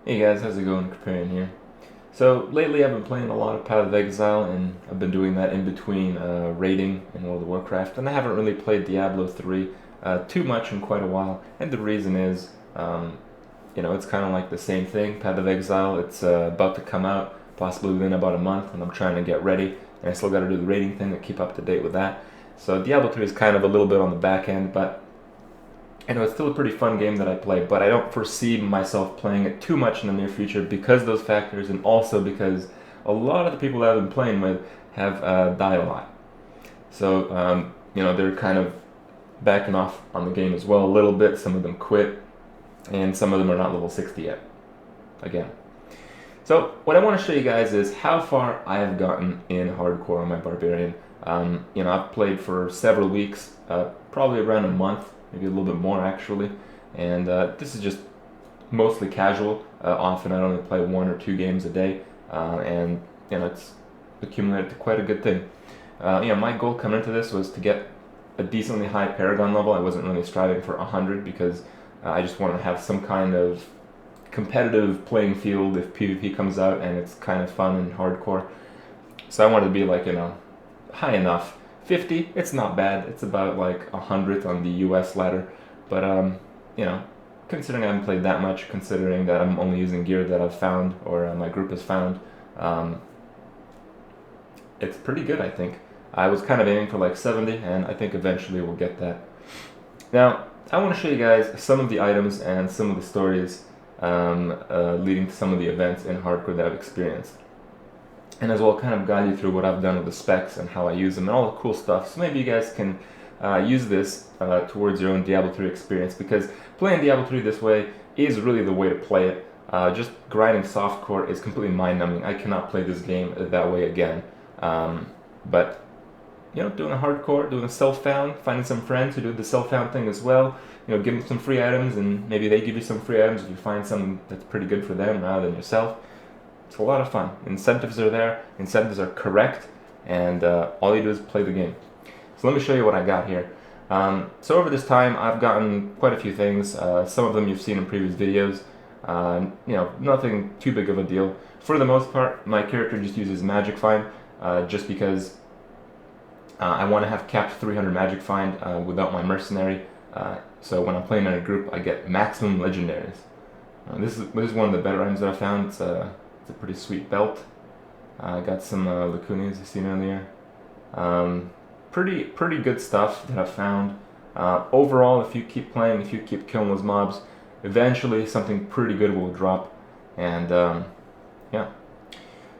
Hey guys, how's it going? Preparing here. So lately I've been playing a lot of Path of Exile, and I've been doing that in between raiding in World of Warcraft, and I haven't really played Diablo 3 too much in quite a while, and the reason is, it's kind of like the same thing, Path of Exile. It's about to come out, possibly within about a month, and I'm trying to get ready, and I still got to do the raiding thing to keep up to date with that. So Diablo 3 is kind of a little bit on the back end, but it's still a pretty fun game that I play, but I don't foresee myself playing it too much in the near future because of those factors, and also because a lot of the people that I've been playing with have died a lot. So, they're kind of backing off on the game as well a little bit. Some of them quit, and some of them are not level 60 yet. Again. So, what I want to show you guys is how far I have gotten in hardcore on my Barbarian. I've played for several weeks, probably around a month, maybe a little bit more actually, and this is just mostly casual. Often I only play 1 or 2 games a day, and it's accumulated to quite a good thing. My goal coming into this was to get a decently high Paragon level. I wasn't really striving for 100 because I just wanted to have some kind of competitive playing field if PvP comes out and it's kind of fun and hardcore. So I wanted to be like, high enough. 50, it's not bad. It's about like 100th on the US ladder. But, considering I haven't played that much, considering that I'm only using gear that I've found or my group has found, it's pretty good, I think. I was kind of aiming for like 70, and I think eventually we'll get that. Now, I want to show you guys some of the items and some of the stories leading to some of the events in hardcore that I've experienced. And as well kind of guide you through what I've done with the specs and how I use them and all the cool stuff. So maybe you guys can use this towards your own Diablo 3 experience, because playing Diablo 3 this way is really the way to play it. Just grinding softcore is completely mind-numbing. I cannot play this game that way again. But doing a hardcore, doing a self-found, finding some friends who do the self-found thing as well, give them some free items, and maybe they give you some free items if you find something that's pretty good for them rather than yourself. It's a lot of fun. Incentives are there, incentives are correct, and all you do is play the game. So let me show you what I got here. So over this time, I've gotten quite a few things. Some of them you've seen in previous videos. Nothing too big of a deal. For the most part, my character just uses Magic Find, just because I want to have capped 300 Magic Find without my Mercenary. So when I'm playing in a group, I get maximum Legendaries. This is one of the better items that I found. It's a pretty sweet belt. I got some Lacunas you've seen earlier. Pretty good stuff that I found. Overall, if you keep playing, if you keep killing those mobs, eventually something pretty good will drop. And yeah.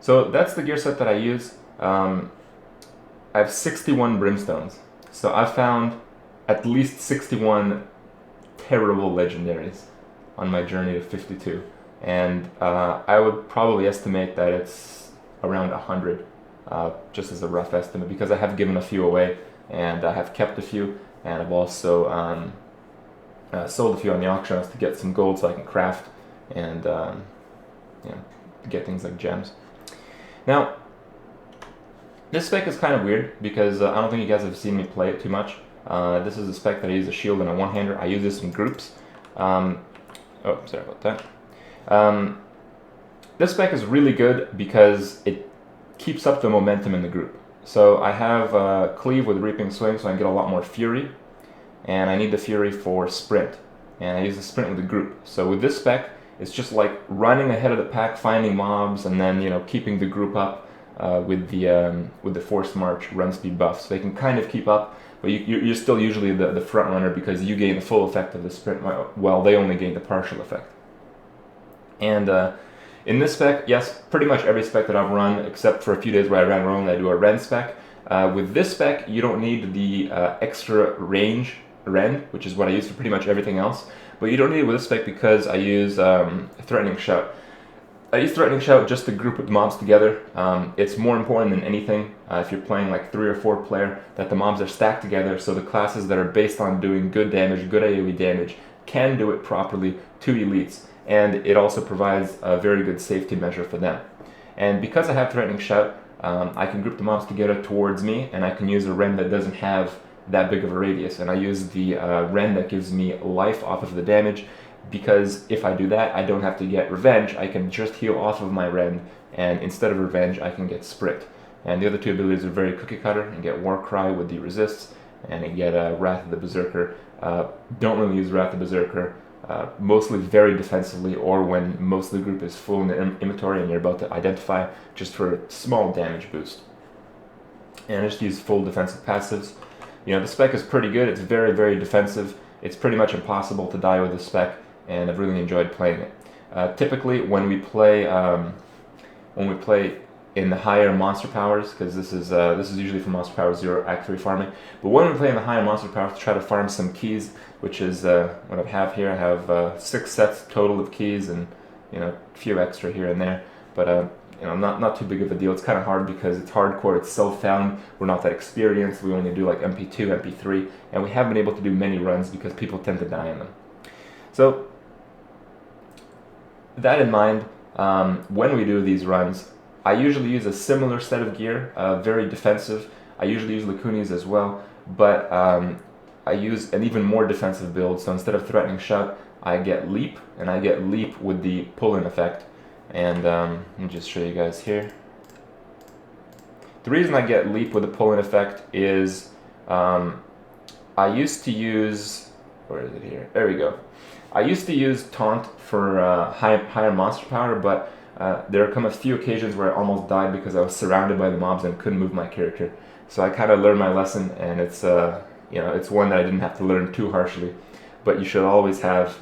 So that's the gear set that I use. I have 61 brimstones. So I found at least 61 terrible legendaries on my journey to 52. And I would probably estimate that it's around 100, just as a rough estimate, because I have given a few away, and I have kept a few, and I've also sold a few on the auction house to get some gold so I can craft and get things like gems. Now, this spec is kind of weird because I don't think you guys have seen me play it too much. This is a spec that I use a shield and a one-hander. I use this in groups. Oh, sorry about that. This spec is really good because it keeps up the momentum in the group. So I have Cleave with Reaping Swing, so I can get a lot more Fury, and I need the Fury for Sprint, and I use the Sprint with the group. So with this spec, it's just like running ahead of the pack, finding mobs, and then keeping the group up with the Forced March run speed buff, so they can kind of keep up, but you're still usually the front runner because you gain the full effect of the Sprint while they only gain the partial effect. And in this spec, yes, pretty much every spec that I've run, except for a few days where I ran Roam, I do a Ren spec. With this spec, you don't need the extra range Ren, which is what I use for pretty much everything else. But you don't need it with this spec because I use Threatening Shout. I use Threatening Shout just to group with mobs together. It's more important than anything if you're playing like 3 or 4 player that the mobs are stacked together, so the classes that are based on doing good damage, good AoE damage, can do it properly to elites. And it also provides a very good safety measure for them. And because I have Threatening Shout, I can group the mobs together towards me, and I can use a Ren that doesn't have that big of a radius. And I use the Ren that gives me life off of the damage, because if I do that, I don't have to get revenge. I can just heal off of my rend, and instead of revenge, I can get sprint. And the other two abilities are very cookie cutter, and get Warcry with the resists, and you get Wrath of the Berserker. Don't really use Wrath of the Berserker, mostly very defensively, or when most of the group is full in the inventory and you're about to identify, just for a small damage boost. And I just use full defensive passives. You know, the spec is pretty good. It's very, very defensive. It's pretty much impossible to die with the spec, and I've really enjoyed playing it. Typically, when we play in the higher monster powers, because this is usually for monster power 0 Act 3 farming, but when we play in the higher monster powers to try to farm some keys, which is what I have here. I have 6 sets total of keys, and you know, a few extra here and there, but you know, not too big of a deal. It's kind of hard because it's hardcore, it's self-found, we're not that experienced, we only do like MP2, MP3, and we haven't been able to do many runs because people tend to die in them. So, that in mind, when we do these runs, I usually use a similar set of gear, very defensive. I usually use Lacunis as well, but I use an even more defensive build, so instead of Threatening Shout, I get Leap, and I get Leap with the pull-in effect. And let me just show you guys here. The reason I get Leap with the pull-in effect is I used to use, where is it here? There we go. I used to use Taunt for higher monster power, but there come a few occasions where I almost died because I was surrounded by the mobs and couldn't move my character. So I kind of learned my lesson, and it's you know, it's one that I didn't have to learn too harshly. But you should always have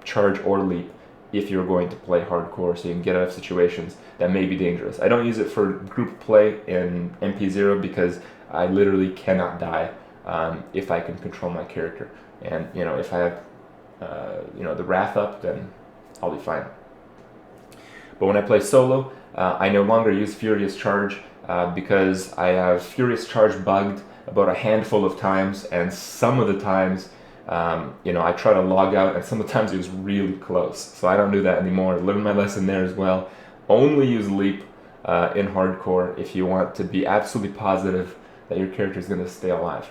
Charge or Leap if you're going to play hardcore, so you can get out of situations that may be dangerous. I don't use it for group play in MP0 because I literally cannot die if I can control my character. And you know, if I have you know, the Wrath up, then I'll be fine. But when I play solo, I no longer use Furious Charge because I have Furious Charge bugged about a handful of times, and some of the times you know, I try to log out, and some of the times it was really close. So I don't do that anymore. Learn my lesson there as well. Only use Leap in hardcore if you want to be absolutely positive that your character is going to stay alive.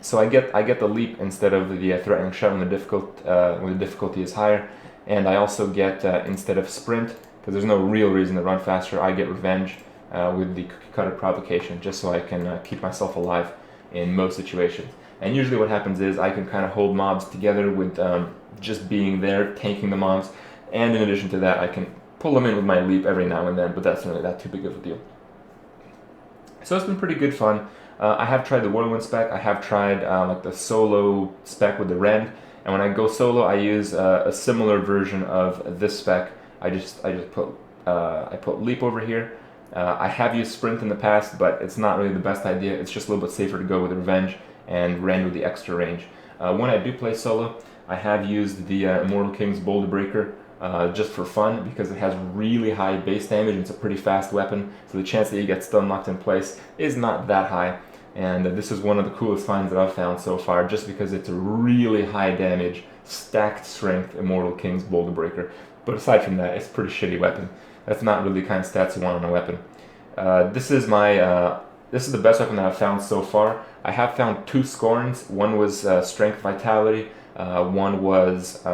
So I get the Leap instead of the Threatening Shout when the difficulty is higher, and I also get instead of Sprint, because there's no real reason to run faster, I get Revenge with the Cookie Cutter Provocation, just so I can keep myself alive in most situations. And usually what happens is I can kind of hold mobs together with just being there, tanking the mobs, and in addition to that I can pull them in with my Leap every now and then, but that's not really that too big of a deal. So it's been pretty good fun. I have tried the Whirlwind spec, I have tried like the solo spec with the Rend, and when I go solo I use a similar version of this spec. I put Leap over here. I have used Sprint in the past, but it's not really the best idea. It's just a little bit safer to go with Revenge and Rend with the extra range. When I do play solo, I have used the Immortal King's Boulder Breaker just for fun, because it has really high base damage and it's a pretty fast weapon, so the chance that you get stun locked in place is not that high. And this is one of the coolest finds that I've found so far, just because it's a really high damage, stacked strength Immortal King's Boulder Breaker. But aside from that, it's a pretty shitty weapon. That's not really the kind of stats you want on a weapon. This is the best weapon that I've found so far. I have found 2 scorns. One was Strength Vitality, one was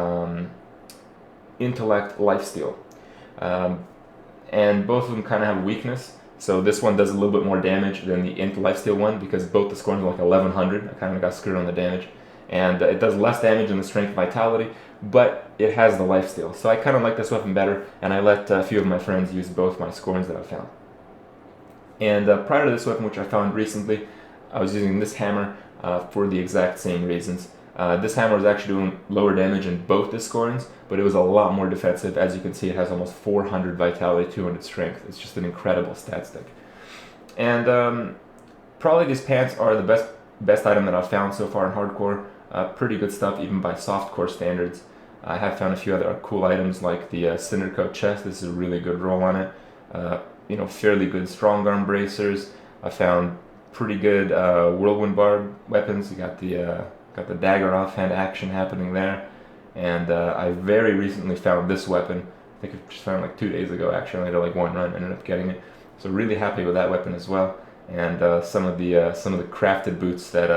Intellect Lifesteal. And both of them kind of have weakness. So this one does a little bit more damage than the Int Lifesteal one, because both the scorns are like 1100. I kind of got screwed on the damage. And it does less damage than the Strength Vitality, but it has the Lifesteal. So I kind of like this weapon better, and I let a few of my friends use both my scorns that I found. And prior to this weapon, which I found recently, I was using this hammer for the exact same reasons. This hammer was actually doing lower damage in both the scorns, but it was a lot more defensive. As you can see, it has almost 400 vitality, 200 strength. It's just an incredible stat stick. And probably these pants are the best item that I've found so far in hardcore. Pretty good stuff, even by softcore standards. I have found a few other cool items like the Cindercoat chest. This is a really good roll on it. You know, fairly good strong arm bracers. I found pretty good Whirlwind Barb weapons. You got the dagger offhand action happening there. And I very recently found this weapon. I think I just found it like 2 days ago actually. I did like one run and ended up getting it. So really happy with that weapon as well. And some of the crafted boots that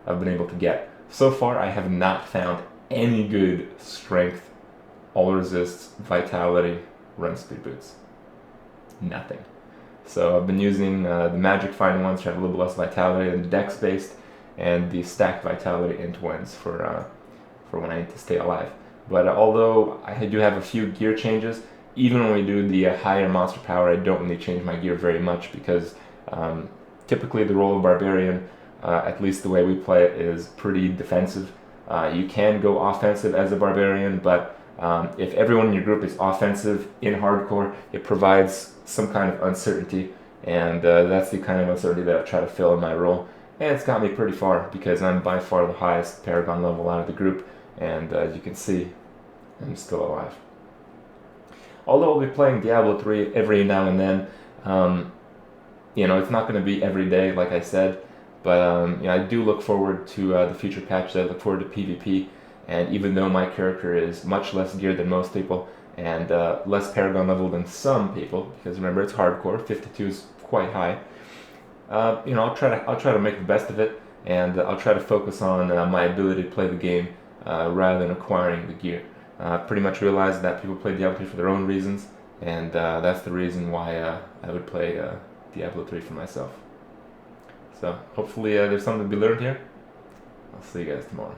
I've been able to get. So far I have not found any good strength, all resists, vitality, run speed boots. Nothing. So I've been using the magic find ones, which have a little less vitality than the dex based, and the stacked vitality int ones for when I need to stay alive. But although I do have a few gear changes, even when we do the higher monster power, I don't really change my gear very much because typically the role of Barbarian, at least the way we play it, is pretty defensive. You can go offensive as a Barbarian, but if everyone in your group is offensive in hardcore, it provides some kind of uncertainty, and that's the kind of uncertainty that I try to fill in my role. And it's got me pretty far because I'm by far the highest Paragon level out of the group, and as you can see, I'm still alive. Although I'll be playing Diablo 3 every now and then, it's not going to be every day, like I said, but I do look forward to the future patches. I look forward to PvP, and even though my character is much less geared than most people, and less Paragon level than some people, because remember it's hardcore, 52 is quite high. I'll try to make the best of it, and I'll try to focus on my ability to play the game rather than acquiring the gear. Pretty much realized that people play Diablo 3 for their own reasons, and that's the reason why I would play Diablo 3 for myself. So hopefully there's something to be learned here. I'll see you guys tomorrow.